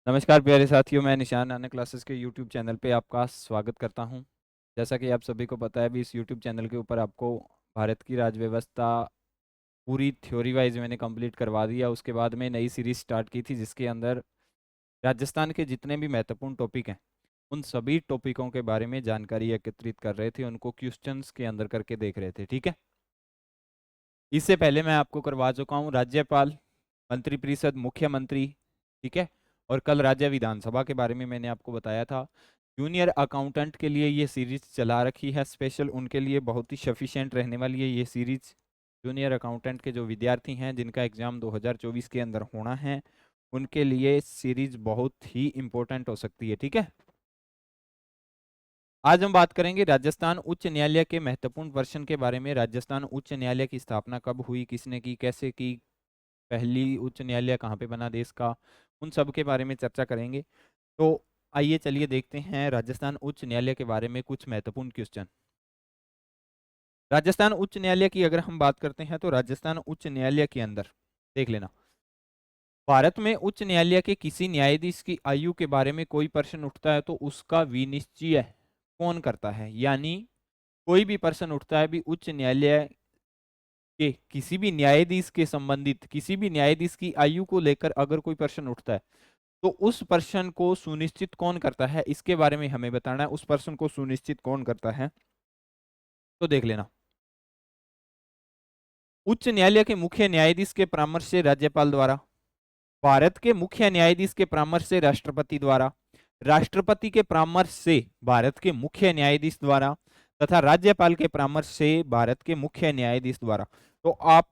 नमस्कार प्यारे साथियों, मैं निशान अन क्लासेस के यूट्यूब चैनल पे आपका स्वागत करता हूं। जैसा कि आप सभी को पता है, भी इस यूट्यूब चैनल के ऊपर आपको भारत की राज्य व्यवस्था पूरी थ्योरी वाइज मैंने कंप्लीट करवा दिया। उसके बाद में नई सीरीज स्टार्ट की थी जिसके अंदर राजस्थान के जितने भी महत्वपूर्ण टॉपिक हैं उन सभी टॉपिकों के बारे में जानकारी एकत्रित कर रहे थे, उनको क्वेश्चंस के अंदर करके देख रहे थे। ठीक है, इससे पहले मैं आपको करवा चुका हूँ राज्यपाल, मंत्रिपरिषद, मुख्यमंत्री। ठीक है, और कल राज्य विधानसभा के बारे में मैंने आपको बताया था। जूनियर अकाउंटेंट के लिए ये सीरीज चला रखी है स्पेशल, उनके लिए बहुत ही सफिशिएंट रहने वाली है ये सीरीज। जूनियर अकाउंटेंट के जो विद्यार्थी हैं जिनका एग्जाम 2024 के अंदर होना है, उनके लिए सीरीज बहुत ही इंपॉर्टेंट हो सकती है। ठीक है, आज हम बात करेंगे राजस्थान उच्च न्यायालय के महत्वपूर्ण वर्षन के बारे में। राजस्थान उच्च न्यायालय की स्थापना कब हुई, किसने की, कैसे की, पहली उच्च न्यायालय कहाँ पे बना देश का, उन सब के बारे में चर्चा करेंगे। तो आइए चलिए देखते हैं राजस्थान उच्च न्यायालय के बारे में कुछ महत्वपूर्ण क्वेश्चन। राजस्थान उच्च न्यायालय की अगर हम बात करते हैं तो राजस्थान उच्च न्यायालय के अंदर देख लेना, भारत में उच्च न्यायालय के किसी न्यायाधीश की आयु के बारे में कोई प्रश्न उठता है तो उसका विनिश्चय कौन करता है। यानी कोई भी प्रश्न उठता है भी उच्च न्यायालय के किसी भी न्यायाधीश के संबंधित, किसी भी न्यायाधीश की आयु को लेकर अगर कोई प्रश्न उठता है तो उस प्रश्न को सुनिश्चित कौन करता है, इसके बारे में हमें बताना है। उस प्रश्न को सुनिश्चित कौन करता है, तो देख लेना। उच्च न्यायालय के मुख्य न्यायाधीश के परामर्श से राज्यपाल द्वारा, भारत के मुख्य न्यायाधीश के परामर्श से राष्ट्रपति द्वारा, राष्ट्रपति के परामर्श से भारत के मुख्य न्यायाधीश द्वारा, तथा राज्यपाल के परामर्श से भारत के मुख्य न्यायाधीश द्वारा। तो आप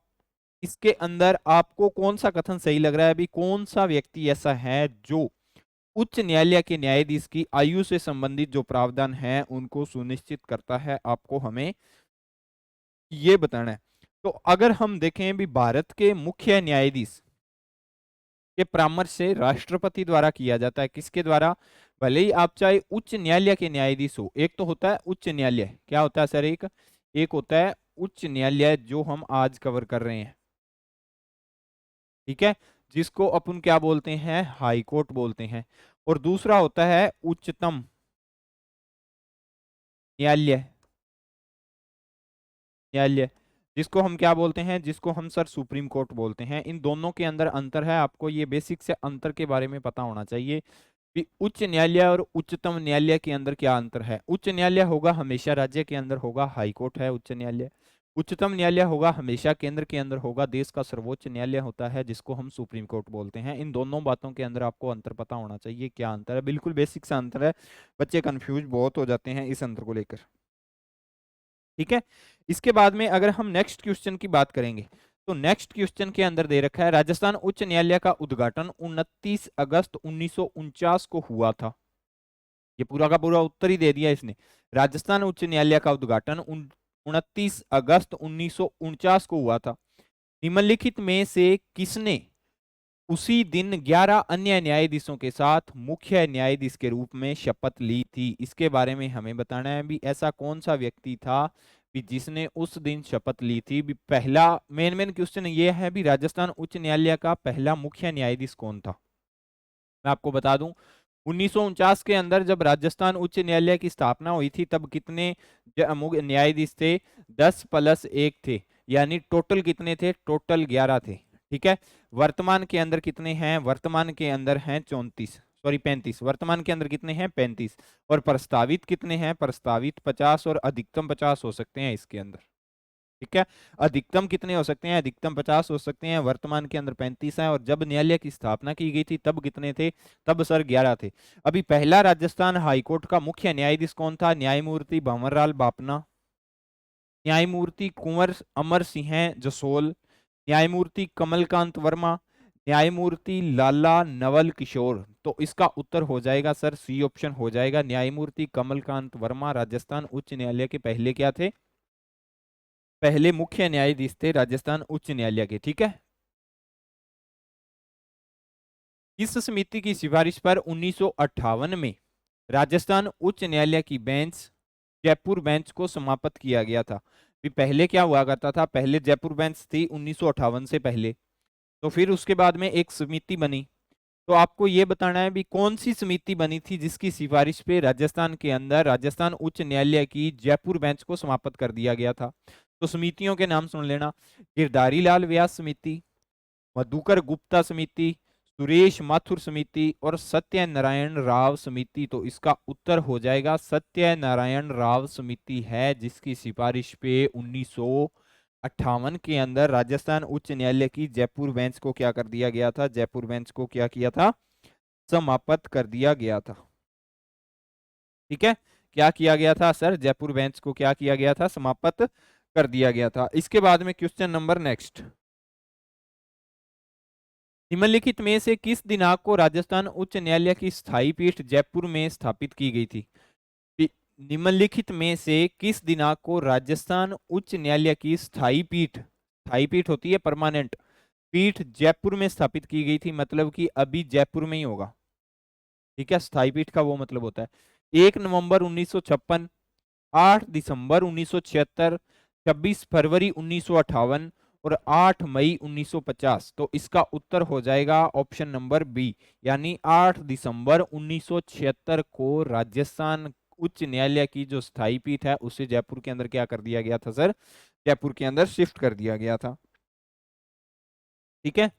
इसके अंदर आपको कौन सा कथन सही लग रहा है, अभी कौन सा व्यक्ति ऐसा है जो उच्च न्यायालय के न्यायाधीश की आयु से संबंधित जो प्रावधान है उनको सुनिश्चित करता है, आपको हमें ये बताना है। तो अगर हम देखें भी भारत के मुख्य न्यायाधीश के परामर्श से राष्ट्रपति द्वारा किया जाता है, किसके द्वारा, भले ही आप चाहे उच्च न्यायालय के न्यायाधीश हो। एक तो होता है उच्च न्यायालय, क्या होता है सर, एक होता है उच्च न्यायालय जो हम आज कवर कर रहे हैं। ठीक है, जिसको अपन क्या बोलते हैं, हाई कोर्ट बोलते हैं। और दूसरा होता है उच्चतम न्यायालय, न्यायालय जिसको हम क्या बोलते हैं, जिसको हम सर सुप्रीम कोर्ट बोलते हैं। इन दोनों के अंदर अंतर है, आपको ये बेसिक से अंतर के बारे में पता होना चाहिए कि उच्च न्यायालय और उच्चतम न्यायालय के अंदर क्या अंतर है। उच्च न्यायालय होगा हमेशा राज्य के अंदर होगा, हाई कोर्ट है उच्च न्यायालय। उच्चतम न्यायालय होगा हमेशा केंद्र के अंदर होगा, देश का सर्वोच्च न्यायालय होता है जिसको हम सुप्रीम कोर्ट बोलते हैं। इन दोनों बातों के अंदर आपको अंतर पता होना चाहिए, क्या अंतर है, बिल्कुल बेसिक सा अंतर है। बच्चे कंफ्यूज बहुत हो जाते हैं इस अंतर को लेकर। ठीक है, इसके बाद में अगर हम नेक्स्ट क्वेश्चन की बात करेंगे तो नेक्स्ट क्वेश्चन के अंदर दे रखा है राजस्थान उच्च न्यायालय का उद्घाटन 29 अगस्त 1949 को हुआ था। ये पूरा का पूरा उत्तर ही दे दिया इसने। राजस्थान उच्च न्यायालय का उद्घाटन 29 अगस्त 1949 को हुआ था। निम्नलिखित में से किसने उसी दिन 11 अन्य न्यायाधीशों के साथ मुख्य न्यायाधीश के रूप में शपथ ली थी, इसके बारे में हमें बताना है भी ऐसा कौन सा व्यक्ति था भी जिसने उस दिन शपथ ली थी। भी पहला मेन क्वेश्चन ये है भी राजस्थान उच्च न्यायालय का पहला मुख्य न्यायाधीश कौन था। मैं आपको बता दूं 1949 के अंदर जब राजस्थान उच्च न्यायालय की स्थापना हुई थी तब कितने न्यायाधीश थे, 10+1 थे। यानी टोटल कितने थे, टोटल 11 थे। ठीक है, वर्तमान के अंदर कितने हैं, वर्तमान के अंदर हैं 35। वर्तमान के अंदर कितने हैं, 35। और प्रस्तावित कितने हैं, प्रस्तावित 50 और अधिकतम 50 हो सकते हैं इसके अंदर। ठीक है, अधिकतम कितने हो सकते हैं, अधिकतम 50 हो सकते हैं। वर्तमान के अंदर 35 है, और जब न्यायालय की स्थापना की गई थी तब कितने थे, तब सर 11 थे। अभी पहला राजस्थान हाईकोर्ट का मुख्य न्यायाधीश कौन था, न्यायमूर्ति भंवरलाल बापना, न्यायमूर्ति कुंवर अमर सिंह जसोल, न्यायमूर्ति कमलकांत वर्मा, न्यायमूर्ति लाला नवल किशोर। तो इसका उत्तर हो जाएगा सर सी ऑप्शन हो जाएगा, न्यायमूर्ति कमलकांत वर्मा राजस्थान उच्च न्यायालय के पहले क्या थे, पहले मुख्य न्यायाधीश थे राजस्थान उच्च न्यायालय के। ठीक है, इस समिति की सिफारिश पर 1958 में राजस्थान उच्च न्यायालय की बेंच जयपुर बेंच को समाप्त किया गया था। भी पहले क्या हुआ करता था, पहले जयपुर बेंच थी 1958 से पहले, तो फिर उसके बाद में एक समिति बनी तो आपको ये बताना है भी कौन सी समिति बनी थी जिसकी सिफारिश पे राजस्थान के अंदर राजस्थान उच्च न्यायालय की जयपुर बेंच को समाप्त कर दिया गया था। तो समितियों के नाम सुन लेना, गिरधारी लाल व्यास समिति, मधुकर गुप्ता समिति, सुरेश माथुर समिति और सत्यनारायण राव समिति। तो इसका उत्तर हो जाएगा सत्यनारायण राव समिति है, जिसकी सिफारिश पे 1958 के अंदर राजस्थान उच्च न्यायालय की जयपुर बेंच को क्या कर दिया गया था, जयपुर बेंच को क्या किया था, समाप्त कर दिया गया था। ठीक है, क्या किया गया था सर, जयपुर बेंच को क्या किया गया था, समाप्त कर दिया गया था। इसके बाद में क्वेश्चन नंबर नेक्स्ट, निम्नलिखित में से किस दिनांक को राजस्थान उच्च न्यायालय की स्थायी पीठ जयपुर में स्थापित की गई थी। निम्नलिखित में से किस दिनांक को राजस्थान उच्च न्यायालय की स्थायी पीठ होती है परमानेंट पीठ, जयपुर में स्थापित की गई थी, मतलब कि अभी जयपुर में ही होगा। ठीक है, स्थायी पीठ का वो मतलब होता है 1 नवंबर 1956, 8 दिसंबर 1976, 26 फरवरी 1958 और 8 मई 1950। तो इसका उत्तर हो जाएगा ऑप्शन नंबर बी, यानी 8 दिसंबर 1976 को राजस्थान उच्च न्यायालय की जो स्थायी पीठ है उसे जयपुर के अंदर क्या कर दिया गया था सर, जयपुर के अंदर शिफ्ट कर दिया गया था। ठीक है,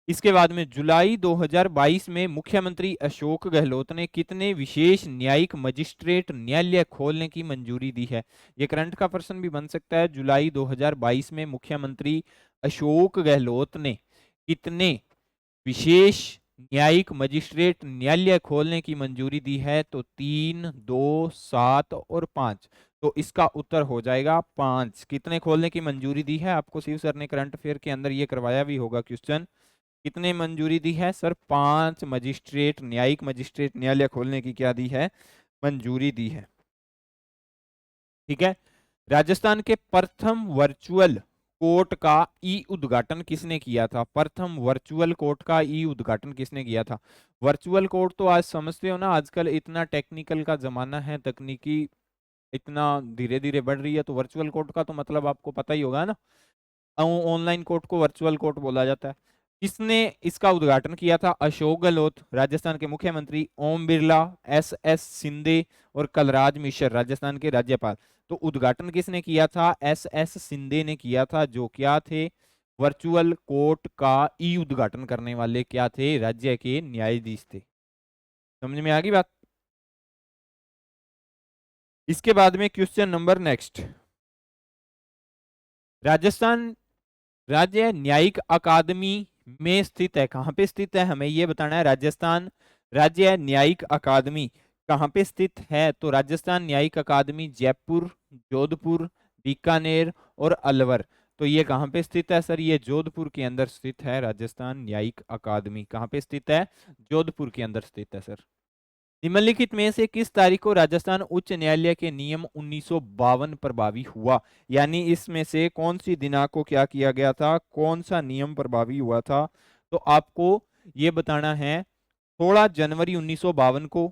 इसके बाद में जुलाई 2022 में मुख्यमंत्री अशोक गहलोत ने कितने विशेष न्यायिक मजिस्ट्रेट न्यायालय खोलने की मंजूरी दी है। ये करंट का प्रश्न भी बन सकता है। जुलाई 2022 में मुख्यमंत्री अशोक गहलोत ने कितने विशेष न्यायिक मजिस्ट्रेट न्यायालय खोलने की मंजूरी दी है, तो 3, 2, 7 और 5। तो इसका उत्तर हो जाएगा 5। कितने खोलने की मंजूरी दी है, आपको शिव सर ने करंट अफेयर के अंदर ये करवाया भी होगा क्वेश्चन, कितने मंजूरी दी है सर, 5 मजिस्ट्रेट न्यायिक मजिस्ट्रेट न्यायालय खोलने की क्या दी है, मंजूरी दी है। ठीक है, राजस्थान के प्रथम वर्चुअल कोर्ट का ई उद्घाटन किसने किया था, प्रथम वर्चुअल कोर्ट का ई उद्घाटन किसने किया था। वर्चुअल कोर्ट तो आज समझते हो ना, आजकल इतना टेक्निकल का जमाना है, तकनीकी इतना धीरे धीरे बढ़ रही है, तो वर्चुअल कोर्ट का तो मतलब आपको पता ही होगा ना, ऑनलाइन कोर्ट को वर्चुअल कोर्ट बोला जाता है। किसने इसका उद्घाटन किया था, अशोक गहलोत राजस्थान के मुख्यमंत्री, ओम बिरला, एस एस शिंदे और कलराज मिश्र राजस्थान के राज्यपाल। तो उद्घाटन किसने किया था, एस एस शिंदे ने किया था, जो क्या थे, वर्चुअल कोर्ट का ई उद्घाटन करने वाले क्या थे, राज्य के न्यायाधीश थे। समझ में आ गई बात। इसके बाद में क्वेश्चन नंबर नेक्स्ट, राजस्थान राज्य न्यायिक अकादमी में स्थित है, कहां पे स्थित है, हमें यह बताना है। राजस्थान राज्य न्यायिक अकादमी कहां पे स्थित है, तो राजस्थान न्यायिक अकादमी जयपुर, जोधपुर, बीकानेर और अलवर। तो ये कहां पे स्थित है सर, ये जोधपुर के अंदर स्थित है। राजस्थान न्यायिक अकादमी कहां पे स्थित है, जोधपुर के अंदर स्थित है सर। निम्नलिखित में से किस तारीख को राजस्थान उच्च न्यायालय के नियम 1952 प्रभावी हुआ, यानी इसमें से कौन सी दिनांक को क्या किया गया था, कौन सा नियम प्रभावी हुआ था। तो आपको ये बताना है 16 जनवरी 1952 को,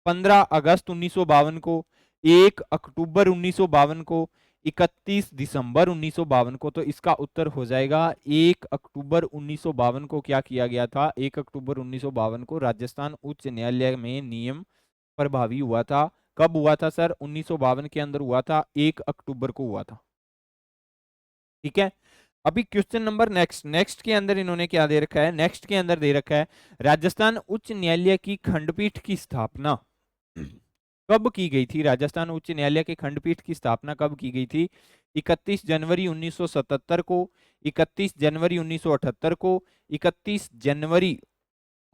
15 अगस्त 1952 को, 1 अक्टूबर 1952 को, 31 दिसंबर 1952 को। तो इसका उत्तर हो जाएगा 1 अक्टूबर 1952 को क्या किया गया था, 1 अक्टूबर 1952 को राजस्थान उच्च न्यायालय में नियम प्रभावी हुआ था। कब हुआ था सर, 1952 के अंदर हुआ था, 1 अक्टूबर को हुआ था। ठीक है, अभी क्वेश्चन नंबर नेक्स्ट के अंदर इन्होंने क्या दे रखा है, नेक्स्ट के अंदर दे रखा है राजस्थान उच्च न्यायालय की खंडपीठ की स्थापना कब की गई थी। राजस्थान उच्च न्यायालय के खंडपीठ की स्थापना कब की गई थी, 31 जनवरी 1977 को, 31 जनवरी 1978 को, 31 जनवरी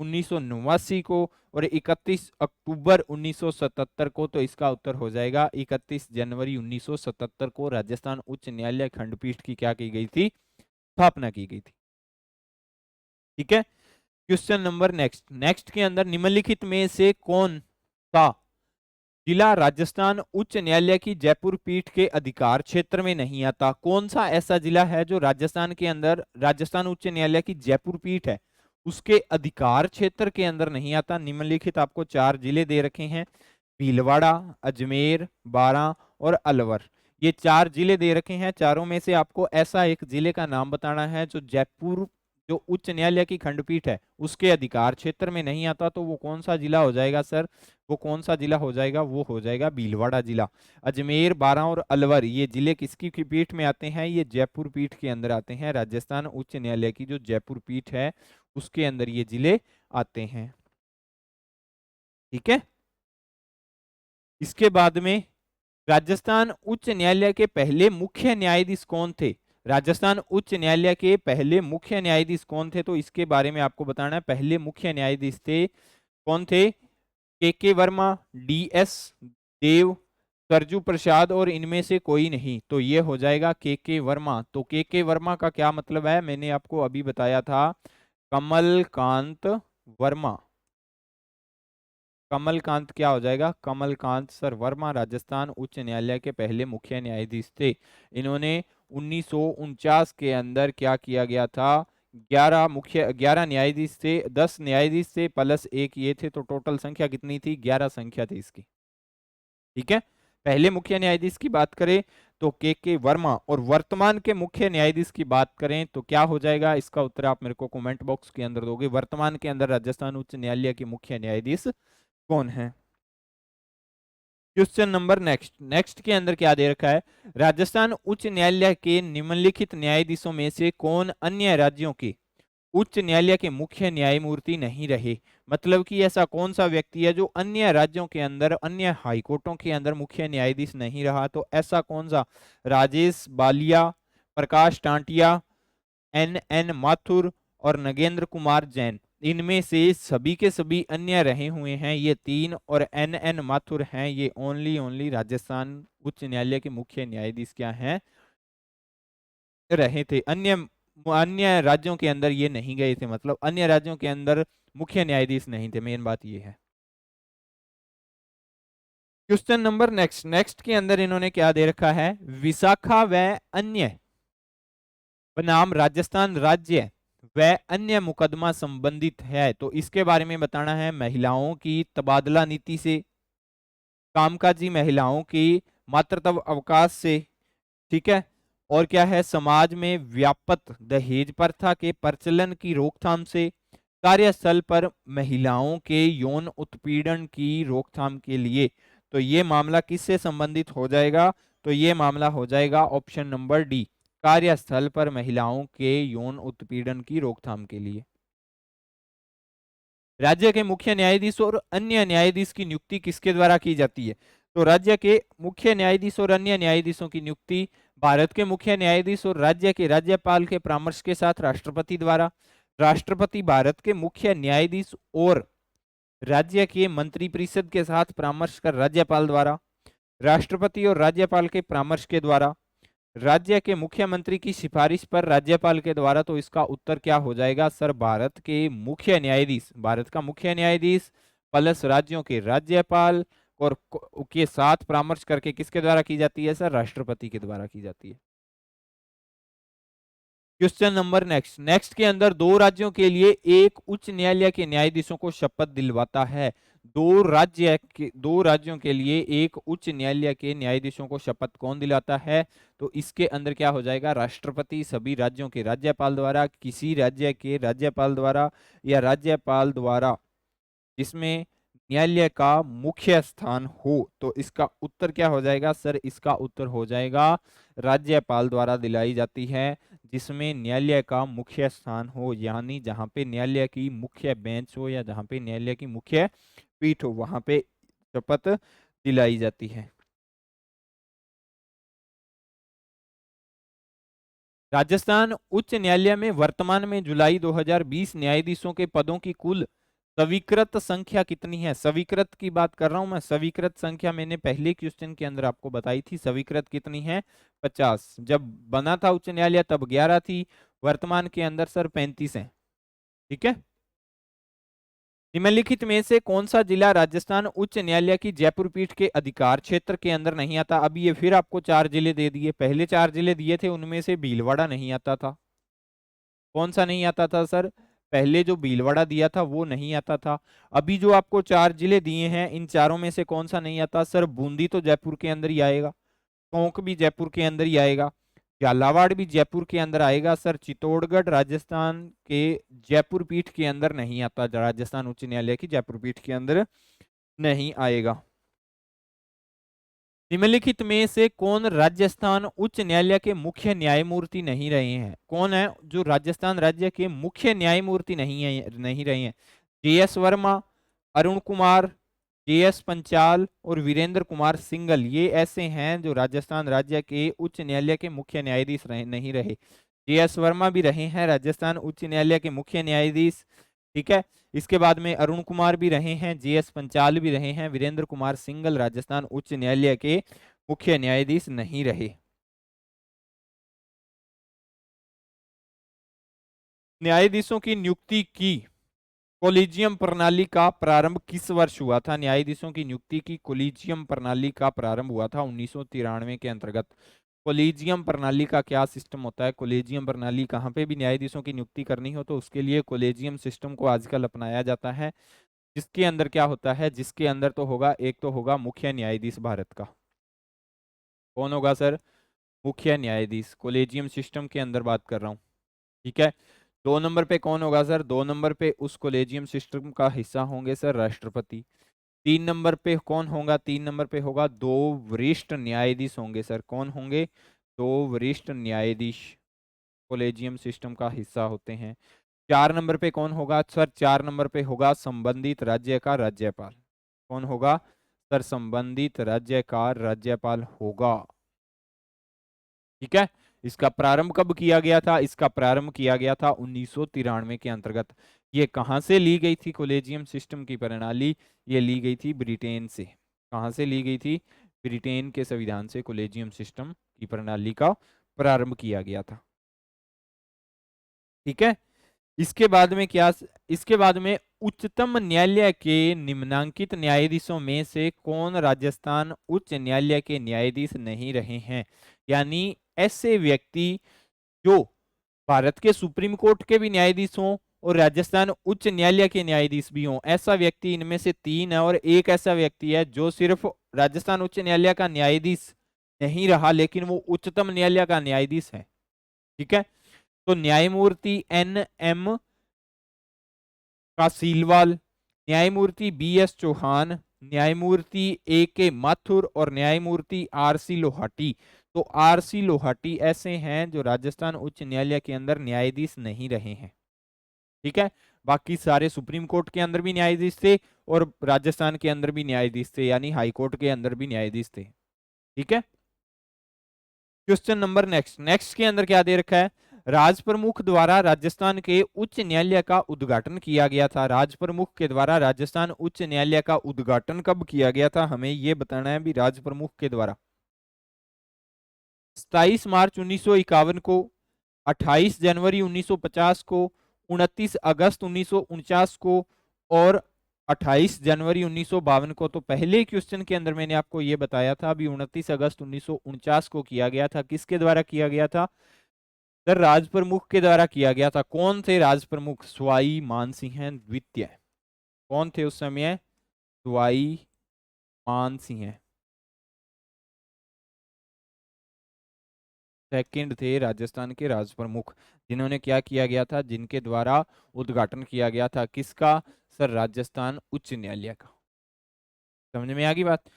1989 को और 31 अक्टूबर 1977 को। तो इसका उत्तर हो जाएगा 31 जनवरी 1977 को राजस्थान उच्च न्यायालय खंडपीठ की क्या की गई थी, स्थापना की गई थी। ठीक है, क्वेश्चन नंबर नेक्स्ट के अंदर निम्नलिखित में से कौन सा जिला राजस्थान उच्च न्यायालय की जयपुर पीठ के अधिकार क्षेत्र में नहीं आता। कौन सा ऐसा जिला है जो राजस्थान के अंदर राजस्थान उच्च न्यायालय की जयपुर पीठ है उसके अधिकार क्षेत्र के अंदर नहीं आता। निम्नलिखित आपको 4 जिले दे रखे हैं, भीलवाड़ा, अजमेर, बारां और अलवर। ये 4 जिले दे रखे हैं, चारों में से आपको ऐसा एक जिले का नाम बताना है जो जयपुर जो उच्च न्यायालय की खंडपीठ है उसके अधिकार क्षेत्र में नहीं आता, तो वो कौन सा जिला हो जाएगा सर? वो कौन सा जिला हो जाएगा? वो हो जाएगा भीलवाड़ा जिला। अजमेर, बारां और अलवर ये जिले किसकी की पीठ में आते हैं? ये जयपुर पीठ के अंदर आते हैं। राजस्थान उच्च न्यायालय की जो जयपुर पीठ है उसके अंदर ये जिले आते हैं। ठीक है। इसके बाद में राजस्थान उच्च न्यायालय के पहले मुख्य न्यायाधीश कौन थे? राजस्थान उच्च न्यायालय के पहले मुख्य न्यायाधीश कौन थे? तो इसके बारे में आपको बताना है। पहले मुख्य न्यायाधीश थे, कौन थे? के वर्मा, DS देव, सरजू प्रसाद और इनमें से कोई नहीं। तो ये हो जाएगा के वर्मा। तो के वर्मा का क्या मतलब है? मैंने आपको अभी बताया था, कमलकांत वर्मा। कमलकांत क्या हो जाएगा? कमलकांत सर वर्मा राजस्थान उच्च न्यायालय के पहले मुख्य न्यायाधीश थे। इन्होंने 1949 के अंदर क्या किया गया था? 11 न्यायाधीश थे, 10 न्यायाधीश थे प्लस एक ये थे, तो टोटल संख्या कितनी थी? 11 संख्या थी इसकी। ठीक है। पहले मुख्य न्यायाधीश की बात करें तो के वर्मा, और वर्तमान के मुख्य न्यायाधीश की बात करें तो क्या हो जाएगा? इसका उत्तर आप मेरे को कमेंट बॉक्स के अंदर दोगे। वर्तमान के अंदर राजस्थान उच्च न्यायालय के मुख्य न्यायाधीश कौन है? क्वेश्चन नंबर नेक्स्ट के अंदर क्या दे रखा है? राजस्थान उच्च न्यायालय के निम्नलिखित न्यायाधीशों में से कौन अन्य राज्यों के उच्च न्यायालय के मुख्य न्यायमूर्ति नहीं रहे? मतलब कि ऐसा कौन सा व्यक्ति है जो अन्य राज्यों के अंदर, अन्य हाईकोर्टों के अंदर मुख्य न्यायाधीश नहीं रहा? तो ऐसा कौन सा? राजेश बालिया, प्रकाश टांटिया, NN माथुर और नगेंद्र कुमार जैन। इनमें से सभी के सभी अन्य रहे हुए हैं ये तीन, और NN माथुर हैं ये ओनली राजस्थान उच्च न्यायालय के मुख्य न्यायाधीश क्या हैं? रहे थे। अन्य अन्य राज्यों के अंदर ये नहीं गए थे, मतलब अन्य राज्यों के अंदर मुख्य न्यायाधीश नहीं थे। मेन बात ये है। क्वेश्चन नंबर नेक्स्ट के अंदर इन्होंने क्या दे रखा है? विशाखा व अन्य बनाम राजस्थान राज्य व अन्य मुकदमा संबंधित है। तो इसके बारे में बताना है। महिलाओं की तबादला नीति से, कामकाजी महिलाओं की मातृत्व अवकाश से, ठीक है, और क्या है? समाज में व्याप्त दहेज प्रथा के प्रचलन की रोकथाम से, कार्यस्थल पर महिलाओं के यौन उत्पीड़न की रोकथाम के लिए। तो ये मामला किससे संबंधित हो जाएगा? तो ये मामला हो जाएगा ऑप्शन नंबर डी, कार्यस्थल पर महिलाओं के यौन उत्पीड़न की रोकथाम के लिए। राज्य के मुख्य न्यायाधीश और अन्य न्यायाधीश की नियुक्ति किसके द्वारा की जाती है? तो राज्य के मुख्य न्यायाधीश और अन्य न्यायाधीशों की नियुक्ति भारत के मुख्य न्यायाधीश और राज्य के राज्यपाल के परामर्श के साथ राष्ट्रपति द्वारा। राष्ट्रपति भारत के मुख्य न्यायाधीश और राज्य के मंत्रिपरिषद के साथ परामर्श कर राज्यपाल द्वारा। राष्ट्रपति और राज्यपाल के परामर्श के द्वारा। राज्य के मुख्यमंत्री की सिफारिश पर राज्यपाल के द्वारा। तो इसका उत्तर क्या हो जाएगा सर? भारत के मुख्य न्यायाधीश, भारत का मुख्य न्यायाधीश प्लस राज्यों के राज्यपाल और के साथ परामर्श करके किसके द्वारा की जाती है सर? राष्ट्रपति के द्वारा की जाती है। क्वेश्चन नंबर नेक्स्ट के अंदर दो राज्यों के लिए एक उच्च न्यायालय के न्यायाधीशों को शपथ दिलवाता है। दो राज्यों के लिए एक उच्च न्यायालय के न्यायाधीशों को शपथ कौन दिलाता है? तो इसके अंदर क्या हो जाएगा? राष्ट्रपति सभी राज्यों के राज्यपाल द्वारा, किसी राज्य के राज्यपाल द्वारा, या राज्यपाल द्वारा जिसमें न्यायालय का मुख्य स्थान हो। तो इसका उत्तर क्या हो जाएगा सर? इसका उत्तर हो जाएगा राज्यपाल द्वारा दिलाई जाती है, जिसमें न्यायालय का मुख्य स्थान हो, यानी जहां पे न्यायालय की मुख्य बेंच हो या जहां पे न्यायालय की मुख्य पीठ हो, वहां पे शपथ दिलाई जाती है। राजस्थान उच्च न्यायालय में वर्तमान में जुलाई 2020 न्यायाधीशों के पदों की कुल स्वीकृत संख्या कितनी है? स्वीकृत की बात कर रहा हूं मैं। स्वीकृत संख्या मैंने पहले क्वेश्चन के अंदर आपको बताई थी। स्वीकृत कितनी है? 50। जब बना था उच्च न्यायालय तब 11 थी, वर्तमान के अंदर सर 35 है। ठीक है। निम्नलिखित में से कौन सा जिला राजस्थान उच्च न्यायालय की जयपुर पीठ के अधिकार क्षेत्र के अंदर नहीं आता? अब ये फिर आपको 4 जिले दे दिए। पहले 4 जिले दिए थे उनमें से भीलवाड़ा नहीं आता था। कौन सा नहीं आता था सर? पहले जो भीलवाड़ा दिया था वो नहीं आता था। अभी जो आपको 4 जिले दिए हैं, इन चारों में से कौन सा नहीं आता सर? बूंदी तो जयपुर के अंदर ही आएगा, टोंक भी जयपुर के अंदर ही आएगा, झालावाड़ भी जयपुर के अंदर आएगा सर। चित्तौड़गढ़ राजस्थान के जयपुर पीठ के अंदर नहीं आता, राजस्थान उच्च न्यायालय की जयपुर पीठ के अंदर नहीं आएगा। निम्नलिखित में से कौन राजस्थान उच्च न्यायालय के मुख्य न्यायमूर्ति नहीं रहे हैं? कौन है जो राजस्थान राज्य के मुख्य न्यायमूर्ति नहीं रहे हैं? JS वर्मा, अरुण कुमार, JS पंचाल और वीरेंद्र कुमार सिंगल, ये ऐसे हैं जो राजस्थान राज्य के उच्च न्यायालय के मुख्य न्यायाधीश नहीं रहे। JS वर्मा भी रहे हैं राजस्थान उच्च न्यायालय के मुख्य न्यायाधीश, ठीक है। इसके बाद में अरुण कुमार भी रहे हैं, JS पंचाल भी रहे हैं, वीरेंद्र कुमार सिंगल राजस्थान उच्च न्यायालय के मुख्य न्यायाधीश नहीं रहे। न्यायाधीशों की नियुक्ति की कोलिजियम प्रणाली का प्रारंभ किस वर्ष हुआ था? न्यायाधीशों की नियुक्ति की कोलिजियम प्रणाली का प्रारंभ हुआ था 1993 के अंतर्गत। कोलिजियम प्रणाली का क्या सिस्टम होता है? कोलिजियम प्रणाली, कहाँ पे भी न्यायाधीशों की नियुक्ति करनी हो तो उसके लिए कोलिजियम सिस्टम को आजकल अपनाया जाता है, जिसके अंदर क्या होता है, जिसके अंदर तो होगा, एक तो होगा मुख्य न्यायाधीश भारत का। कौन होगा सर? मुख्य न्यायाधीश, कोलेजियम सिस्टम के अंदर बात कर रहा हूं, ठीक है। 2 नंबर पे कौन होगा सर? 2 नंबर पे उस कोलेजियम सिस्टम का हिस्सा होंगे सर राष्ट्रपति। 3 नंबर पे कौन होगा? 3 नंबर पे होगा 2 वरिष्ठ न्यायाधीश होंगे सर। कौन होंगे? 2 वरिष्ठ न्यायाधीश कोलेजियम सिस्टम का हिस्सा होते हैं। 4 नंबर पे कौन होगा सर? 4 नंबर पे होगा संबंधित राज्य का राज्यपाल। कौन होगा सर? संबंधित राज्य का राज्यपाल होगा, ठीक है। इसका प्रारंभ कब किया गया था? इसका प्रारंभ किया गया था 1993 के अंतर्गत। ये कहां से ली गई थी कोलेजियम सिस्टम की प्रणाली? ये ली गई थी ब्रिटेन से। कहां से ली गई थी? ब्रिटेन के संविधान से कोलेजियम सिस्टम की प्रणाली का प्रारंभ किया गया था, ठीक है। इसके बाद में क्या? इसके बाद में उच्चतम न्यायालय के निम्नांकित न्यायाधीशों में से कौन राजस्थान उच्च न्यायालय के न्यायाधीश नहीं रहे हैं? यानी ऐसे व्यक्ति जो भारत के सुप्रीम कोर्ट के भी न्यायाधीश हों और राजस्थान उच्च न्यायालय के न्यायाधीश भी हों, ऐसा व्यक्ति इनमें से 3 है। और एक ऐसा व्यक्ति है जो सिर्फ राजस्थान उच्च न्यायालय का न्यायाधीश नहीं रहा, लेकिन वो उच्चतम न्यायालय का न्यायाधीश है, ठीक है। तो न्यायमूर्ति NM कासीलवाल, न्यायमूर्ति BS चौहान, न्यायमूर्ति AK माथुर और न्यायमूर्ति RC लोहाटी। तो RC लोहाटी ऐसे हैं जो राजस्थान उच्च न्यायालय के अंदर न्यायाधीश नहीं रहे हैं, ठीक है। बाकी सारे सुप्रीम कोर्ट के अंदर भी न्यायाधीश थे और राजस्थान के अंदर भी न्यायाधीश थे, यानी हाई कोर्ट के अंदर भी न्यायाधीश थे, ठीक है। क्वेश्चन नंबर नेक्स्ट के अंदर क्या दे रखा है? राज प्रमुख द्वारा राजस्थान के उच्च न्यायालय का उद्घाटन किया गया था। राज प्रमुख के द्वारा राजस्थान उच्च न्यायालय का उद्घाटन कब किया गया था? हमें यह बताना है भी। राज प्रमुख के द्वारा 27 मार्च 1951 को, 28 जनवरी 1950 को, 29 अगस्त 1949 को और 28 जनवरी 1952 को। तो पहले क्वेश्चन के अंदर मैंने आपको यह बताया था अभी 29 अगस्त 1949 को किया गया था। किसके द्वारा किया गया था सर? राज प्रमुख के द्वारा किया गया था। कौन थे राज प्रमुख? सवाई मानसिंह द्वितीय। कौन थे उस समय? सवाई मानसिंह सेकंड थे राजस्थान के राज प्रमुख, जिन्होंने क्या किया गया था, जिनके द्वारा उद्घाटन किया गया था। किसका सर? राजस्थान उच्च न्यायालय का। समझ में आ गई बात?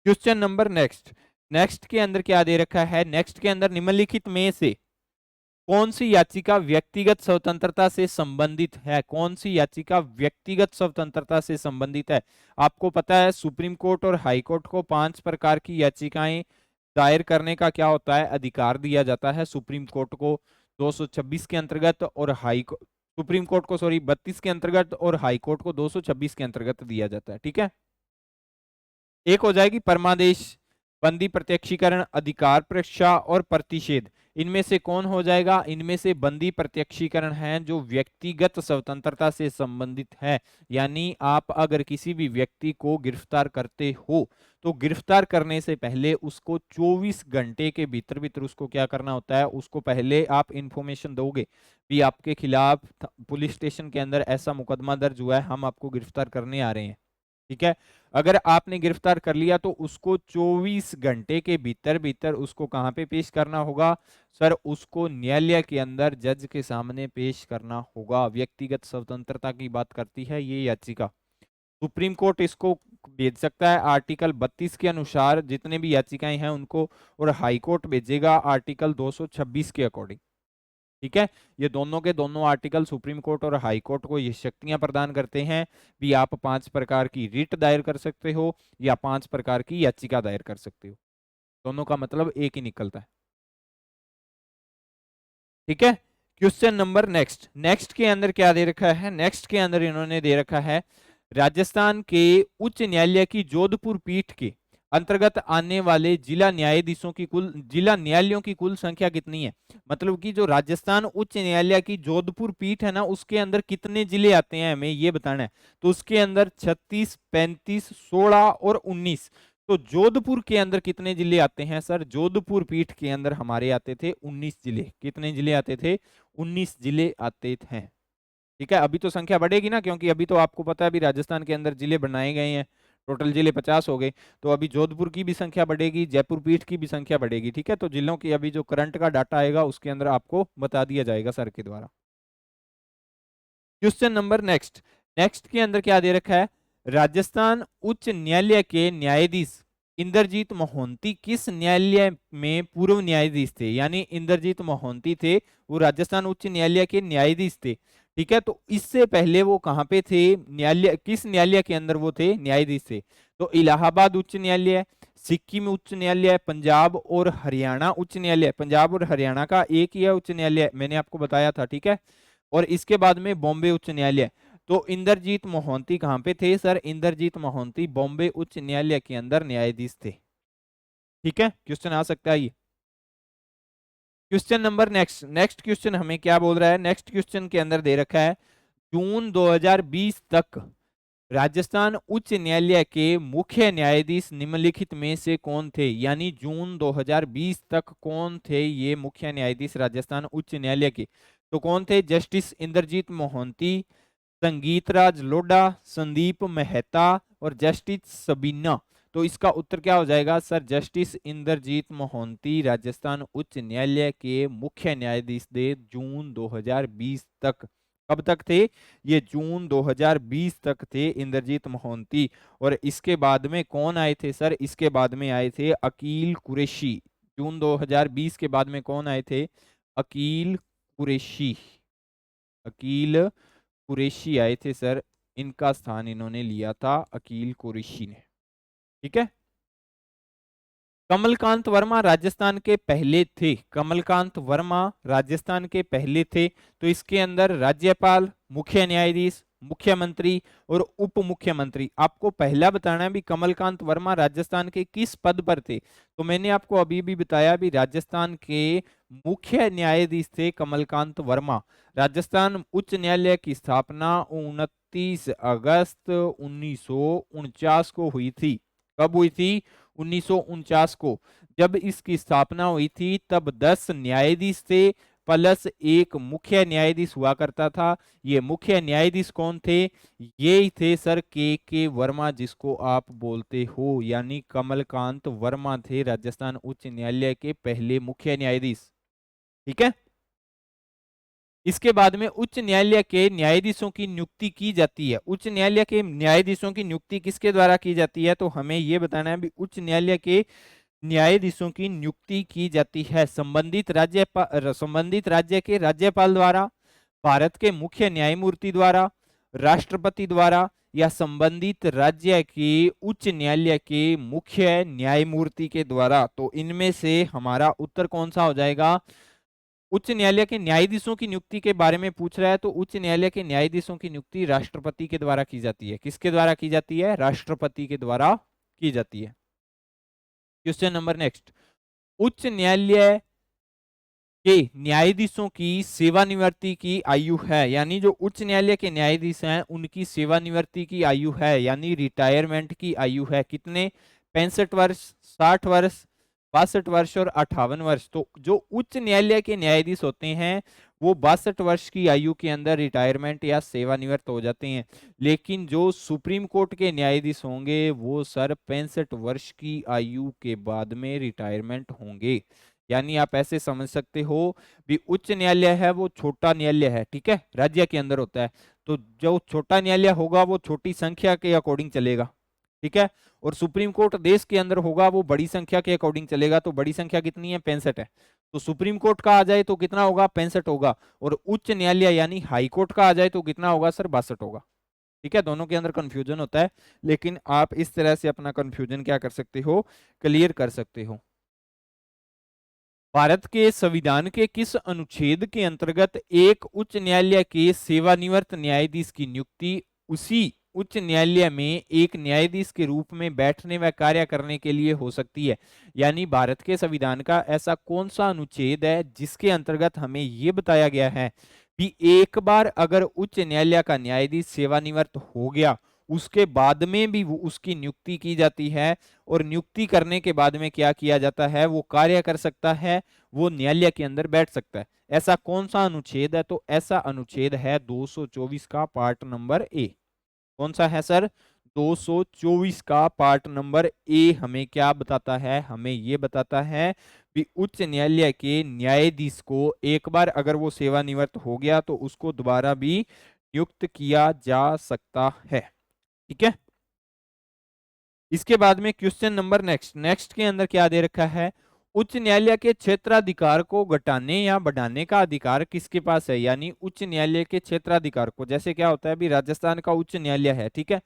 क्वेश्चन नंबर नेक्स्ट के अंदर क्या दे रखा है? नेक्स्ट के अंदर निम्नलिखित में से कौन सी याचिका व्यक्तिगत स्वतंत्रता से संबंधित है? कौन सी याचिका व्यक्तिगत स्वतंत्रता से संबंधित है? आपको पता है सुप्रीम कोर्ट और हाई कोर्ट को 5 प्रकार की याचिकाएं दायर करने का क्या होता है? अधिकार दिया जाता है। सुप्रीम कोर्ट को 226 के अंतर्गत और सुप्रीम कोर्ट को 32 के अंतर्गत और हाई कोर्ट को 226 के अंतर्गत दिया जाता है, ठीक है। एक हो जाएगी परमादेश, बंदी प्रत्यक्षीकरण, अधिकार परीक्षा और प्रतिषेध। इनमें से कौन हो जाएगा? इनमें से बंदी प्रत्यक्षीकरण है जो व्यक्तिगत स्वतंत्रता से संबंधित है। यानी आप अगर किसी भी व्यक्ति को गिरफ्तार करते हो तो गिरफ्तार करने से पहले उसको 24 घंटे के भीतर भीतर उसको क्या करना होता है? उसको पहले आप इंफॉर्मेशन दोगे भी आपके खिलाफ पुलिस स्टेशन के अंदर ऐसा मुकदमा दर्ज हुआ है, हम आपको गिरफ्तार करने आ रहे हैं, ठीक है। अगर आपने गिरफ्तार कर लिया तो उसको 24 घंटे के भीतर भीतर उसको कहाँ पे पेश करना होगा सर? उसको न्यायालय के अंदर जज के सामने पेश करना होगा। व्यक्तिगत स्वतंत्रता की बात करती है ये याचिका। सुप्रीम कोर्ट इसको भेज सकता है आर्टिकल 32 के अनुसार, जितने भी याचिकाएं हैं उनको, और हाई कोर्ट भेजेगा आर्टिकल 226 के अकॉर्डिंग। ठीक है। ये दोनों के दोनों आर्टिकल सुप्रीम कोर्ट और हाई कोर्ट को ये शक्तियां प्रदान करते हैं भी आप 5 प्रकार की रिट दायर कर सकते हो या 5 प्रकार की याचिका दायर कर सकते हो। दोनों का मतलब एक ही निकलता है। ठीक है। Question number next. नेक्स्ट के अंदर क्या दे रखा है? नेक्स्ट के अंदर इन्होंने दे रखा है राजस्थान के उच्च न्यायालय की जोधपुर पीठ के अंतर्गत आने वाले जिला न्यायालयों की कुल संख्या कितनी है? मतलब कि जो राजस्थान उच्च न्यायालय की जोधपुर पीठ है ना, उसके अंदर कितने जिले आते हैं हमें ये बताना है। तो उसके अंदर 36, 35, 16 और 19। तो जोधपुर के अंदर कितने जिले आते हैं सर? जोधपुर पीठ के अंदर हमारे आते थे 19 जिले। कितने जिले आते थे? 19 जिले आते थे। ठीक है। अभी तो संख्या बढ़ेगी ना, क्योंकि अभी तो आपको पता है अभी राजस्थान के अंदर जिले बनाए गए हैं, टोटल जिले 50 हो गए। तो अभी जोधपुर की भी संख्या बढ़ेगी, जयपुर पीठ की भी संख्या बढ़ेगी। ठीक है। तो जिलों की अभी जो करंट का डाटा आएगा उसके अंदर आपको बता दिया जाएगा सर के द्वारा। Question number next. नेक्स्ट के अंदर क्या दे रखा है? राजस्थान उच्च न्यायालय के न्यायाधीश इंद्रजीत मोहंती किस न्यायालय में पूर्व न्यायाधीश थे? यानी इंद्रजीत मोहंती थे, वो राजस्थान उच्च न्यायालय के न्यायाधीश थे। ठीक है। तो इससे पहले वो कहाँ पे थे? न्यायालय, किस न्यायालय के अंदर वो थे न्यायाधीश थे? तो इलाहाबाद उच्च न्यायालय, सिक्किम उच्च न्यायालय, पंजाब और हरियाणा उच्च न्यायालय। पंजाब और हरियाणा का एक ही है उच्च न्यायालय, मैंने आपको बताया था। ठीक है। और इसके बाद में बॉम्बे उच्च न्यायालय। तो इंद्रजीत मोहंती कहां पे थे सर? इंद्रजीत मोहंती बॉम्बे उच्च न्यायालय के अंदर न्यायाधीश थे। ठीक है। क्वेश्चन आ सकता है ये। Question number next. Next question हमें क्या बोल रहा है? नेक्स्ट क्वेश्चन के अंदर दे रखा है जून 2020 तक राजस्थान उच्च न्यायालय के मुख्य न्यायाधीश निम्नलिखित में से कौन थे? यानी जून 2020 तक कौन थे ये मुख्य न्यायाधीश राजस्थान उच्च न्यायालय के? तो कौन थे? जस्टिस इंद्रजीत मोहंती, संगीतराज लोढ़ा, संदीप मेहता और जस्टिस सबीना। तो इसका उत्तर क्या हो जाएगा सर? जस्टिस इंद्रजीत मोहंती राजस्थान उच्च न्यायालय के मुख्य न्यायाधीश थे जून 2020 तक। कब तक थे? ये जून 2020 तक थे इंद्रजीत मोहंती। और इसके बाद में कौन आए थे सर? इसके बाद में आए थे अकील कुरैशी। जून 2020 के बाद में कौन आए थे? अकील कुरैशी। अकील कुरैशी आए थे सर। इनका स्थान इन्होंने लिया था, अकील कुरैशी ने। ठीक है। कमलकांत वर्मा राजस्थान के पहले थे। कमलकांत वर्मा राजस्थान के पहले थे। तो इसके अंदर राज्यपाल, मुख्य न्यायाधीश, मुख्यमंत्री और उप मुख्यमंत्री। आपको पहला बताना है भी कमलकांत वर्मा राजस्थान के किस पद पर थे। तो मैंने आपको अभी भी बताया भी राजस्थान के मुख्य न्यायाधीश थे कमलकांत वर्मा। राजस्थान उच्च न्यायालय की स्थापना 29 अगस्त 1949 को हुई थी। कब हुई थी? 1949 को। जब इसकी स्थापना हुई थी तब 10 न्यायाधीश थे प्लस एक मुख्य न्यायाधीश हुआ करता था। ये मुख्य न्यायाधीश कौन थे? ये ही थे सर के वर्मा, जिसको आप बोलते हो। यानी कमलकांत वर्मा थे राजस्थान उच्च न्यायालय के पहले मुख्य न्यायाधीश। ठीक है। इसके बाद में उच्च न्यायालय के न्यायाधीशों की नियुक्ति की जाती है। उच्च न्यायालय के न्यायाधीशों की नियुक्ति किसके द्वारा की जाती है? तो हमें यह बताना है भी उच्च न्यायालय के न्यायाधीशों की नियुक्ति की जाती है संबंधित राज्य के राज्यपाल द्वारा, भारत के मुख्य न्यायमूर्ति द्वारा, राष्ट्रपति द्वारा या संबंधित राज्य के उच्च न्यायालय के मुख्य न्यायमूर्ति के द्वारा। तो इनमें से हमारा उत्तर कौन सा हो जाएगा? उच्च न्यायालय के न्यायाधीशों की नियुक्ति के बारे में पूछ रहा है, तो उच्च न्यायालय के न्यायाधीशों की नियुक्ति राष्ट्रपति के द्वारा की जाती है। किसके द्वारा की जाती है? राष्ट्रपति के द्वारा की जाती है। Question number next. उच्च न्यायालय के न्यायाधीशों की सेवानिवृत्ति की आयु है, यानी जो उच्च न्यायालय के न्यायाधीश हैं उनकी सेवानिवृत्ति की आयु है, यानी रिटायरमेंट की आयु है कितने? 65 वर्ष, 60 वर्ष, 62 वर्ष और 58 वर्ष। तो जो उच्च न्यायालय के न्यायाधीश होते हैं वो 62 वर्ष की आयु के अंदर रिटायरमेंट या सेवानिवृत्त हो जाते हैं। लेकिन जो सुप्रीम कोर्ट के न्यायाधीश होंगे वो सर 65 वर्ष की आयु के बाद में रिटायरमेंट होंगे। यानी आप ऐसे समझ सकते हो भी उच्च न्यायालय है वो छोटा न्यायालय है, ठीक है, राज्य के अंदर होता है। तो जो छोटा न्यायालय होगा वो छोटी संख्या के अकॉर्डिंग चलेगा, ठीक है। और सुप्रीम कोर्ट देश के अंदर होगा वो बड़ी संख्या के अकॉर्डिंग चलेगा। तो बड़ी संख्या कितनी है? 65 है। तो सुप्रीम कोर्ट का आ जाए तो कितना होगा? 65 होगा। और उच्च न्यायालय यानी हाई कोर्ट का आ जाए तो कितना होगा सर? 62 होगा, ठीक है। दोनों के अंदर कंफ्यूजन होता है, लेकिन आप इस तरह से अपना कंफ्यूजन क्या कर सकते हो? क्लियर कर सकते हो। भारत के संविधान के किस अनुच्छेद के अंतर्गत एक उच्च न्यायालय के सेवानिवृत्त न्यायाधीश की नियुक्ति उसी उच्च न्यायालय में एक न्यायाधीश के रूप में बैठने व कार्य करने के लिए हो सकती है? यानी भारत के संविधान का ऐसा कौन सा अनुच्छेद है जिसके अंतर्गत हमें यह बताया गया है कि एक बार अगर उच्च न्यायालय का न्यायाधीश सेवानिवृत्त हो गया उसके बाद में भी वो उसकी नियुक्ति की जाती है, और नियुक्ति करने के बाद में क्या किया जाता है? वो कार्य कर सकता है, वो न्यायालय के अंदर बैठ सकता है। ऐसा कौन सा अनुच्छेद है? तो ऐसा अनुच्छेद है 224 का पार्ट नंबर ए। कौन सा है सर? 224 का पार्ट नंबर ए हमें क्या बताता है? हमें ये बताता है कि उच्च न्यायालय के न्यायाधीश को एक बार अगर वो सेवानिवृत्त हो गया तो उसको दोबारा भी नियुक्त किया जा सकता है, ठीक है। इसके बाद में क्वेश्चन नंबर नेक्स्ट के अंदर क्या दे रखा है? उच्च न्यायालय के क्षेत्राधिकार को घटाने या बढ़ाने का अधिकार किसके पास है? यानी उच्च न्यायालय के क्षेत्राधिकार को, जैसे क्या होता है अभी राजस्थान का उच्च न्यायालय है, ठीक है।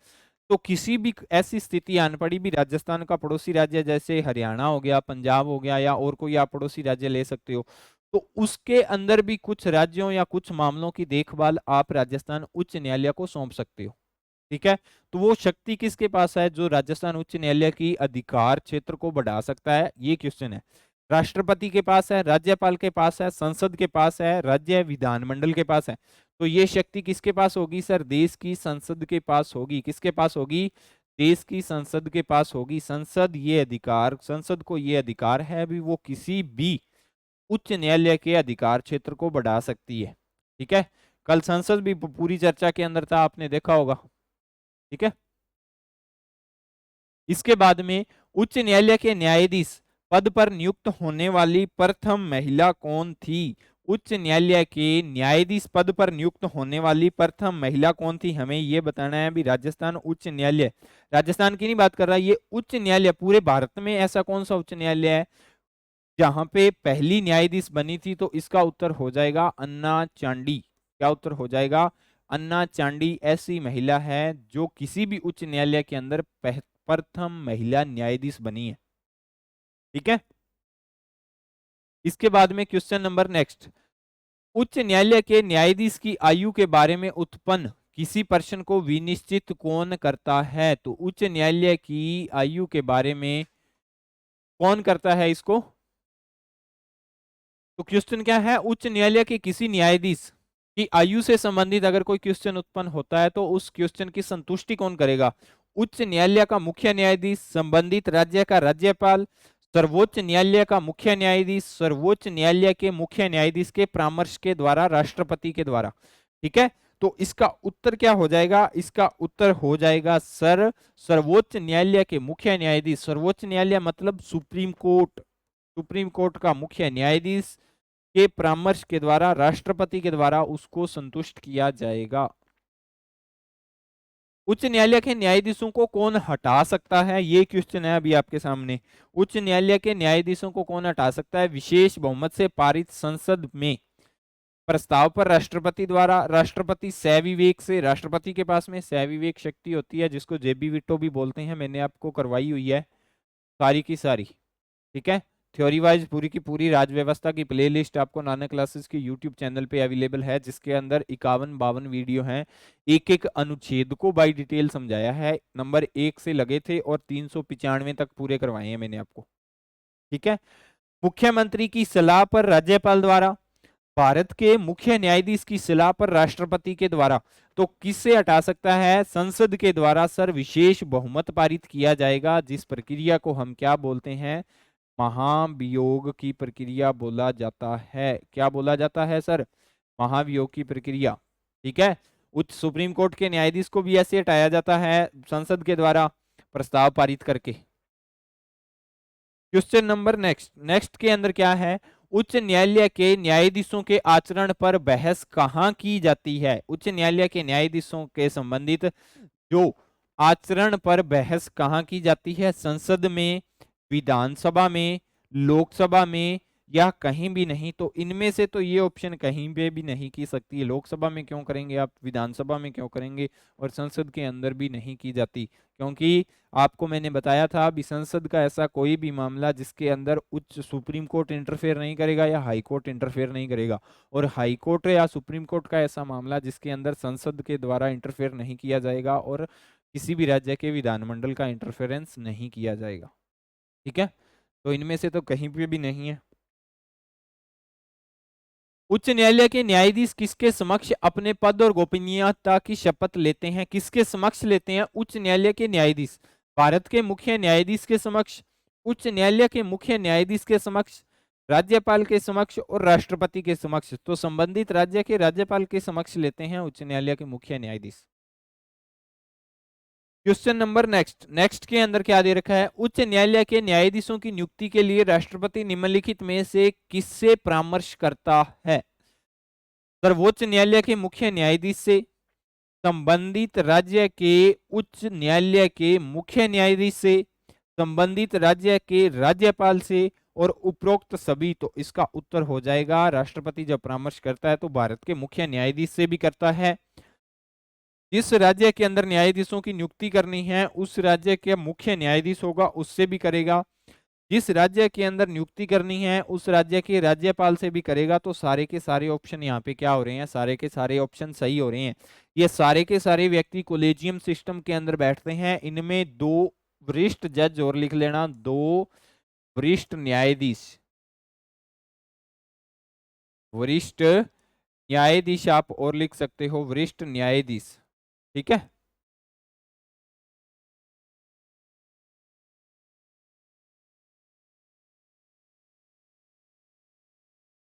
तो किसी भी ऐसी स्थिति आन पड़ी भी, राजस्थान का पड़ोसी राज्य जैसे हरियाणा हो गया, पंजाब हो गया, या और कोई आप पड़ोसी राज्य ले सकते हो, तो उसके अंदर भी कुछ राज्यों या कुछ मामलों की देखभाल आप राजस्थान उच्च न्यायालय को सौंप सकते हो, ठीक है। तो वो शक्ति किसके पास है जो राजस्थान उच्च न्यायालय की अधिकार क्षेत्र को बढ़ा सकता है? ये क्वेश्चन है। राष्ट्रपति के पास है, राज्यपाल के पास है, संसद के पास है, राज्य विधानमंडल के पास है। तो ये शक्ति किसके पास होगी सर? देश की संसद के पास होगी। किसके पास होगी? देश की संसद के पास होगी। संसद ये अधिकार, संसद को ये अधिकार है भी वो किसी भी उच्च न्यायालय के अधिकार क्षेत्र को बढ़ा सकती है, ठीक है। कल संसद भी पूरी चर्चा के अंदर था, आपने देखा होगा, ठीक है। इसके बाद में उच्च न्यायालय के न्यायाधीश पद पर नियुक्त होने वाली प्रथम महिला कौन थी? उच्च न्यायालय के न्यायाधीश पद पर नियुक्त होने वाली प्रथम महिला कौन थी? हमें यह बताना है अभी। राजस्थान उच्च न्यायालय, राजस्थान की नहीं बात कर रहा, ये उच्च न्यायालय पूरे भारत में ऐसा कौन सा उच्च न्यायालय है जहां पे पहली न्यायाधीश बनी थी? तो इसका उत्तर हो जाएगा अन्ना चांडी। क्या उत्तर हो जाएगा? अन्ना चांडी ऐसी महिला है जो किसी भी उच्च न्यायालय के अंदर प्रथम महिला न्यायाधीश बनी है, ठीक है। इसके बाद में क्वेश्चन नंबर नेक्स्ट, उच्च न्यायालय के न्यायाधीश की आयु के बारे में उत्पन्न किसी प्रश्न को विनिश्चित कौन करता है? तो उच्च न्यायालय की आयु के बारे में कौन करता है इसको? तो क्वेश्चन क्या है? उच्च न्यायालय के किसी न्यायाधीश की आयु से संबंधित अगर कोई क्वेश्चन उत्पन्न होता है तो उस क्वेश्चन की संतुष्टि कौन करेगा? उच्च न्यायालय का मुख्य न्यायाधीश, संबंधित राज्य का राज्यपाल, सर्वोच्च न्यायालय का मुख्य न्यायाधीश, सर्वोच्च न्यायालय के मुख्य न्यायाधीश के परामर्श के द्वारा, राष्ट्रपति के द्वारा, ठीक है। तो इसका उत्तर क्या हो जाएगा? इसका उत्तर हो जाएगा सर सर्वोच्च न्यायालय के मुख्य न्यायाधीश। सर्वोच्च न्यायालय मतलब सुप्रीम कोर्ट, सुप्रीम कोर्ट का मुख्य न्यायाधीश के परामर्श के द्वारा, राष्ट्रपति के द्वारा उसको संतुष्ट किया जाएगा। उच्च न्यायालय के न्यायाधीशों को कौन हटा सकता है? ये क्वेश्चन है अभी आपके सामने। उच्च न्यायालय के न्यायाधीशों को कौन हटा सकता है? विशेष बहुमत से पारित संसद में प्रस्ताव पर राष्ट्रपति द्वारा, राष्ट्रपति सविवेक से, राष्ट्रपति के पास में सविवेक शक्ति होती है जिसको जेबी विटो भी बोलते हैं, मैंने आपको करवाई हुई है सारी की सारी, ठीक है। थ्योरी वाइज पूरी की पूरी राजव्यवस्था की प्लेलिस्ट आपको नानक क्लासेस के यूट्यूब चैनल पे अवेलेबल है, जिसके अंदर 51-52 वीडियो हैं। एक एक अनुच्छेद को बाई डिटेल समझाया है, नंबर 1 से लगे थे और 395 तक पूरे करवाए हैं मैंने आपको, ठीक है। मुख्यमंत्री की सलाह पर राज्यपाल द्वारा, भारत के मुख्य न्यायाधीश की सलाह पर राष्ट्रपति के द्वारा, तो किससे हटा सकता है? संसद के द्वारा सर विशेष बहुमत पारित किया जाएगा, जिस प्रक्रिया को हम क्या बोलते हैं? महाभियोग की प्रक्रिया बोला जाता है। क्या बोला जाता है सर? महाभियोग की प्रक्रिया। ठीक है, उच्च सुप्रीम कोर्ट के न्यायाधीश को भी ऐसे हटाया जाता है संसद के द्वारा प्रस्ताव पारित करके। क्वेश्चन नंबर नेक्स्ट के अंदर क्या है, उच्च न्यायालय के न्यायाधीशों के आचरण पर बहस कहाँ की जाती है? उच्च न्यायालय के न्यायाधीशों के संबंधित जो आचरण पर बहस कहाँ की जाती है? संसद में, विधानसभा में, लोकसभा में, या कहीं भी नहीं? तो इनमें से तो ये ऑप्शन कहीं पे भी नहीं की सकती है। लोकसभा में क्यों करेंगे आप, विधानसभा में क्यों करेंगे, और संसद के अंदर भी नहीं की जाती, क्योंकि आपको मैंने बताया था अभी संसद का ऐसा कोई भी मामला जिसके अंदर उच्च सुप्रीम कोर्ट इंटरफेयर नहीं करेगा या हाई कोर्ट इंटरफेयर नहीं करेगा, और हाई कोर्ट या सुप्रीम कोर्ट का ऐसा मामला जिसके अंदर संसद के द्वारा इंटरफेयर नहीं किया जाएगा और किसी भी राज्य के विधानमंडल का इंटरफेरेंस नहीं किया जाएगा। ठीक है, तो इनमें से तो कहीं पे भी नहीं है। उच्च न्यायालय के न्यायाधीश किसके समक्ष अपने पद और गोपनीयता की शपथ लेते हैं? किसके समक्ष लेते हैं उच्च न्यायालय के न्यायाधीश? भारत के मुख्य न्यायाधीश के समक्ष, उच्च न्यायालय के मुख्य न्यायाधीश के समक्ष, राज्यपाल के समक्ष और राष्ट्रपति के समक्ष। तो संबंधित राज्य के राज्यपाल के समक्ष लेते हैं उच्च न्यायालय के मुख्य न्यायाधीश। क्वेश्चन नंबर नेक्स्ट के अंदर क्या दे रखा है, उच्च न्यायालय के न्यायाधीशों की नियुक्ति के लिए राष्ट्रपति निम्नलिखित में से किससे परामर्श करता है? सर्वोच्च न्यायालय के मुख्य न्यायाधीश से, संबंधित राज्य के उच्च न्यायालय के मुख्य न्यायाधीश से, संबंधित राज्य के राज्यपाल से, और उपरोक्त सभी। तो इसका उत्तर हो जाएगा, राष्ट्रपति जब परामर्श करता है तो भारत के मुख्य न्यायाधीश से भी करता है। जिस राज्य के अंदर न्यायाधीशों की नियुक्ति करनी है उस राज्य के मुख्य न्यायाधीश होगा, उससे भी करेगा। जिस राज्य के अंदर नियुक्ति करनी है उस राज्य के राज्यपाल से भी करेगा। तो सारे के सारे ऑप्शन यहाँ पे क्या हो रहे हैं, सारे के सारे ऑप्शन सही हो रहे हैं। ये सारे के सारे व्यक्ति कोलेजियम सिस्टम के अंदर बैठते हैं। इनमें 2 वरिष्ठ जज और लिख लेना, 2 वरिष्ठ न्यायाधीश, वरिष्ठ न्यायाधीश आप और लिख सकते हो, वरिष्ठ न्यायाधीश। ठीक है,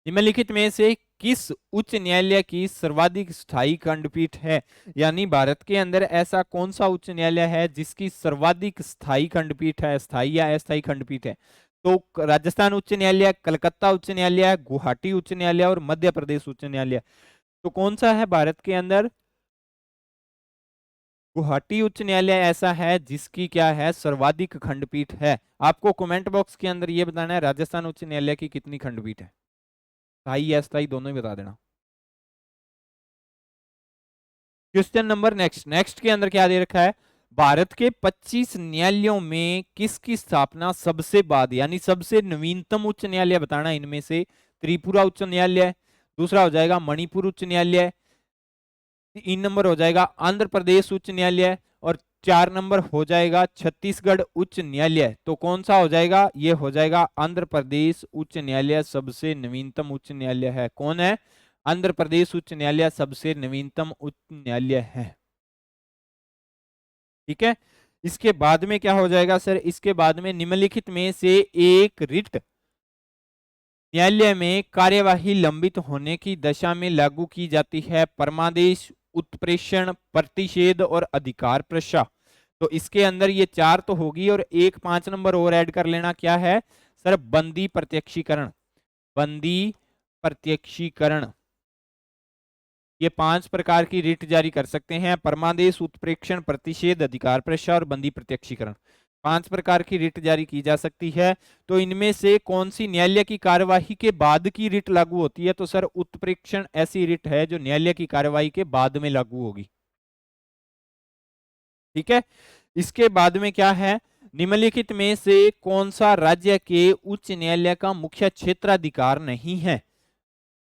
निम्नलिखित में से किस उच्च न्यायालय की सर्वाधिक स्थायी खंडपीठ है? यानी भारत के अंदर ऐसा कौन सा उच्च न्यायालय है जिसकी सर्वाधिक स्थायी खंडपीठ है, स्थायी या अस्थायी खंडपीठ है? तो राजस्थान उच्च न्यायालय, कलकत्ता उच्च न्यायालय, गुवाहाटी उच्च न्यायालय और मध्य प्रदेश उच्च न्यायालय। तो कौन सा है भारत के अंदर? गुवाहाटी उच्च न्यायालय ऐसा है जिसकी क्या है, सर्वाधिक खंडपीठ है। आपको कमेंट बॉक्स के अंदर ये बताना है राजस्थान उच्च न्यायालय की कितनी खंडपीठ है, स्थायी या अस्थायी दोनों ही बता देना। क्वेश्चन नंबर नेक्स्ट के अंदर क्या दे रखा है, भारत के 25 न्यायालयों में किसकी स्थापना सबसे बाद, यानी सबसे नवीनतम उच्च न्यायालय बताना इनमें से? त्रिपुरा उच्च न्यायालय, दूसरा हो जाएगा मणिपुर उच्च न्यायालय, 3 नंबर हो जाएगा आंध्र प्रदेश उच्च न्यायालय, और 4 नंबर हो जाएगा छत्तीसगढ़ उच्च न्यायालय। तो कौन सा हो जाएगा? ये हो जाएगा आंध्र प्रदेश उच्च न्यायालय सबसे नवीनतम उच्च न्यायालय है। कौन है? आंध्र प्रदेश उच्च न्यायालय सबसे नवीनतम उच्च न्यायालय है। ठीक है, इसके बाद में क्या हो जाएगा सर, इसके बाद में निम्नलिखित में से एक रिट न्यायालय में कार्यवाही लंबित होने की दशा में लागू की जाती है? परमादेश, उत्प्रेषण, प्रतिषेध और अधिकार प्रशा। तो इसके अंदर ये 4 तो होगी और एक 5 नंबर और ऐड कर लेना, क्या है सर? बंदी प्रत्यक्षीकरण, बंदी प्रत्यक्षीकरण। ये 5 प्रकार की रिट जारी कर सकते हैं, परमादेश, उत्प्रेक्षण, प्रतिषेध, अधिकार प्रशा और बंदी प्रत्यक्षीकरण। 5 प्रकार की रिट जारी की जा सकती है। तो इनमें से कौन सी न्यायालय की कार्यवाही के बाद की रिट लागू होती है? तो सर उत्प्रेक्षण ऐसी रिट है जो न्यायालय की कार्यवाही के बाद में लागू होगी। ठीक है, इसके बाद में क्या है, निम्नलिखित में से कौन सा राज्य के उच्च न्यायालय का मुख्य क्षेत्राधिकार नहीं है?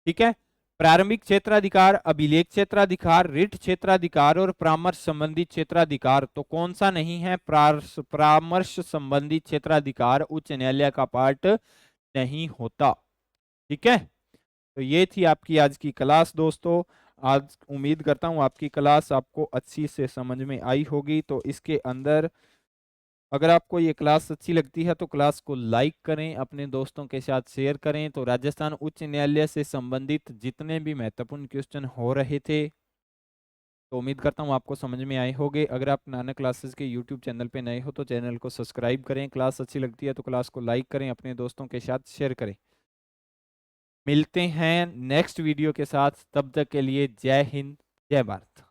ठीक है, प्रारंभिक क्षेत्राधिकार, अभिलेख क्षेत्राधिकार, रिट क्षेत्राधिकार और परामर्श संबंधी क्षेत्राधिकार। तो कौन सा नहीं है? परामर्श संबंधी क्षेत्राधिकार उच्च न्यायालय का पार्ट नहीं होता। ठीक है, तो ये थी आपकी आज की क्लास दोस्तों। आज उम्मीद करता हूं आपकी क्लास आपको अच्छी से समझ में आई होगी। तो इसके अंदर अगर आपको ये क्लास अच्छी लगती है तो क्लास को लाइक करें, अपने दोस्तों के साथ शेयर करें। तो राजस्थान उच्च न्यायालय से संबंधित जितने भी महत्वपूर्ण क्वेश्चन हो रहे थे, तो उम्मीद करता हूँ आपको समझ में आए होंगे। अगर आप नानक क्लासेस के यूट्यूब चैनल पे नए हो तो चैनल को सब्सक्राइब करें, क्लास अच्छी लगती है तो क्लास को लाइक करें, अपने दोस्तों के साथ शेयर करें। मिलते हैं नेक्स्ट वीडियो के साथ, तब तक के लिए जय हिंद, जय भारत।